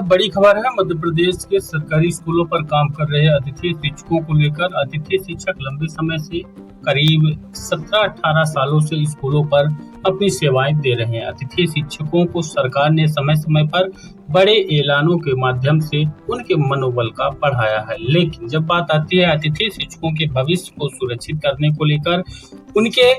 बड़ी खबर है। मध्य प्रदेश के सरकारी स्कूलों पर काम कर रहे अतिथि शिक्षकों को लेकर अतिथि शिक्षक लंबे समय से करीब 17-18 सालों से स्कूलों पर अपनी सेवाएं दे रहे हैं। अतिथि शिक्षकों को सरकार ने समय समय पर बड़े ऐलानों के माध्यम से उनके मनोबल का बढ़ाया है, लेकिन जब बात आती है अतिथि शिक्षकों के भविष्य को सुरक्षित करने को लेकर, उनके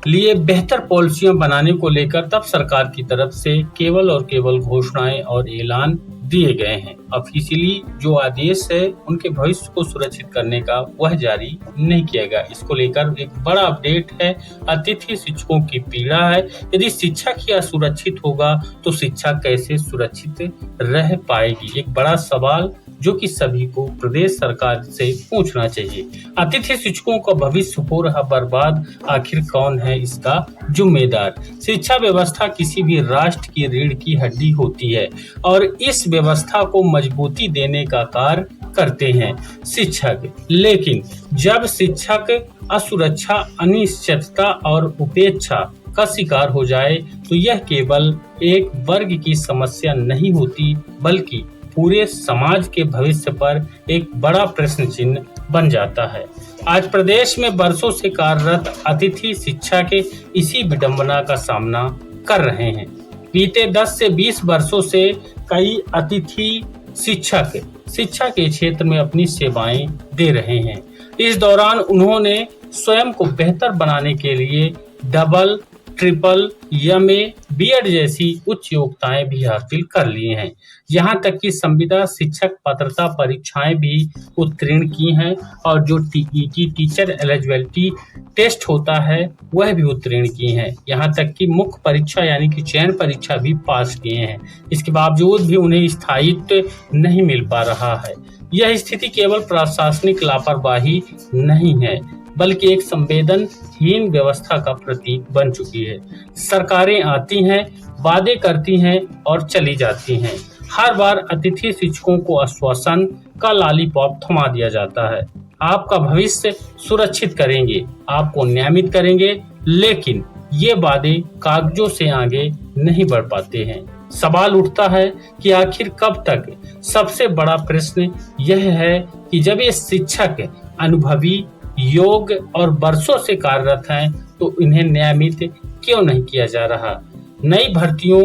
लिए बेहतर पॉलिसियां बनाने को लेकर, तब सरकार की तरफ से केवल और केवल घोषणाएं और ऐलान दिए गए हैं। ऑफिशियली जो आदेश है उनके भविष्य को सुरक्षित करने का, वह जारी नहीं किया गया। इसको लेकर एक बड़ा अपडेट है। अतिथि शिक्षकों की पीड़ा है। यदि शिक्षक ही असुरक्षित होगा तो शिक्षा कैसे सुरक्षित रह पाएगी? एक बड़ा सवाल जो कि सभी को प्रदेश सरकार से पूछना चाहिए। अतिथि शिक्षकों का भविष्य हो रहा बर्बाद, आखिर कौन है इसका जिम्मेदार? शिक्षा व्यवस्था किसी भी राष्ट्र की रीढ़ की हड्डी होती है और इस व्यवस्था को मजबूती देने का कार्य करते हैं शिक्षक। लेकिन जब शिक्षक असुरक्षा, अनिश्चितता और उपेक्षा का शिकार हो जाए तो यह केवल एक वर्ग की समस्या नहीं होती, बल्कि पूरे समाज के भविष्य पर एक बड़ा प्रश्न चिन्ह बन जाता है। आज प्रदेश में बरसों से कार्यरत अतिथि शिक्षा के इसी विडंबना का सामना कर रहे हैं। बीते 10 से 20 वर्षों से कई अतिथि शिक्षक शिक्षा के क्षेत्र में अपनी सेवाएं दे रहे हैं। इस दौरान उन्होंने स्वयं को बेहतर बनाने के लिए डबल, ट्रिपल, एमए, बीएड जैसी उच्च योग्यताएं भी हासिल कर लिए हैं। यहाँ तक कि संविदा शिक्षक पात्रता परीक्षाएं भी उत्तीर्ण की हैं और जो टीईटी टीचर एलिजिबिलिटी टेस्ट होता है वह भी उत्तीर्ण की हैं। यहाँ तक कि मुख्य परीक्षा यानी कि चयन परीक्षा भी पास किए हैं। इसके बावजूद भी उन्हें स्थायित्व नहीं मिल पा रहा है। यह स्थिति केवल प्रशासनिक लापरवाही नहीं है, बल्कि एक संवेदनहीन व्यवस्था का प्रतीक बन चुकी है। सरकारें आती हैं, वादे करती हैं और चली जाती हैं। हर बार अतिथि शिक्षकों को आश्वासन का लॉलीपॉप थमा दिया जाता है। आपका भविष्य सुरक्षित करेंगे, आपको नियमित करेंगे, लेकिन ये वादे कागजों से आगे नहीं बढ़ पाते हैं। सवाल उठता है कि आखिर कब तक? सबसे बड़ा प्रश्न यह है कि जब ये शिक्षक अनुभवी, योग्य और वर्षों से कार्यरत हैं तो इन्हें नियमित क्यों नहीं किया जा रहा? नई भर्तियों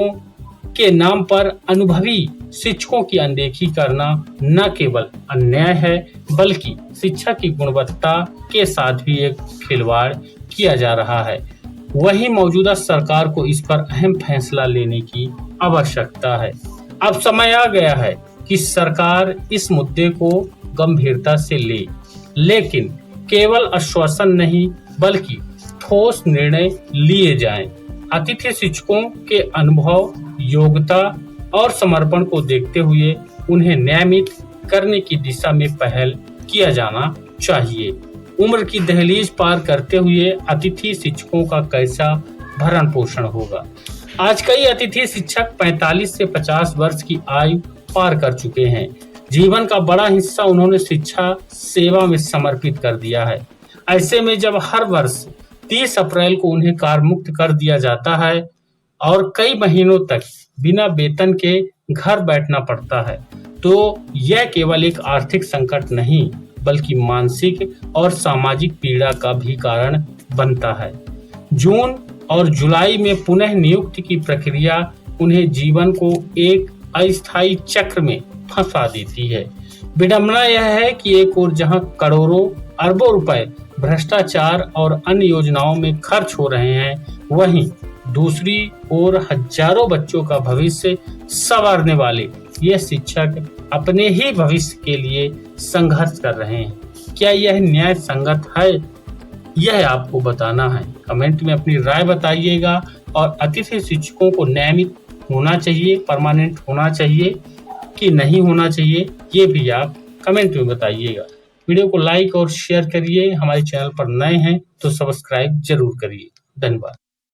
के नाम पर अनुभवी शिक्षकों की अनदेखी करना न केवल अन्याय है, बल्कि शिक्षा की गुणवत्ता के साथ भी एक खिलवाड़ किया जा रहा है। वहीं मौजूदा सरकार को इस पर अहम फैसला लेने की आवश्यकता है। अब समय आ गया है कि सरकार इस मुद्दे को गंभीरता से ले, लेकिन केवल आश्वासन नहीं बल्कि ठोस निर्णय लिए जाएं। अतिथि शिक्षकों के अनुभव, योग्यता और समर्पण को देखते हुए उन्हें नियमित करने की दिशा में पहल किया जाना चाहिए। उम्र की दहलीज पार करते हुए अतिथि शिक्षकों का कैसा भरण पोषण होगा? आज कई अतिथि शिक्षक 45 से 50 वर्ष की आयु पार कर चुके हैं। जीवन का बड़ा हिस्सा उन्होंने शिक्षा सेवा में समर्पित कर दिया है। ऐसे में जब हर वर्ष 30 अप्रैल को उन्हें कार्य मुक्त कर दिया जाता है और कई महीनों तक बिना वेतन के घर बैठना पड़ता है, तो यह केवल एक आर्थिक संकट नहीं बल्कि मानसिक और सामाजिक पीड़ा का भी कारण बनता है। जून और जुलाई में पुनः नियुक्ति की प्रक्रिया उन्हें जीवन को एक अस्थायी चक्र में फंसा देती है। विडंबना यह है कि एक ओर जहां करोड़ों अरबों रुपए भ्रष्टाचार और अन्य योजनाओं में खर्च हो रहे हैं, वहीं दूसरी ओर हजारों बच्चों का भविष्य संवारने वाले ये शिक्षक अपने ही भविष्य के लिए संघर्ष कर रहे हैं। क्या यह न्याय संगत है? यह आपको बताना है। कमेंट में अपनी राय बताइएगा और अतिथि शिक्षकों को नियमित होना चाहिए, परमानेंट होना चाहिए कि नहीं होना चाहिए, ये भी आप कमेंट में बताइएगा। वीडियो को लाइक और शेयर करिए। हमारे चैनल पर नए हैं तो सब्सक्राइब जरूर करिए। धन्यवाद।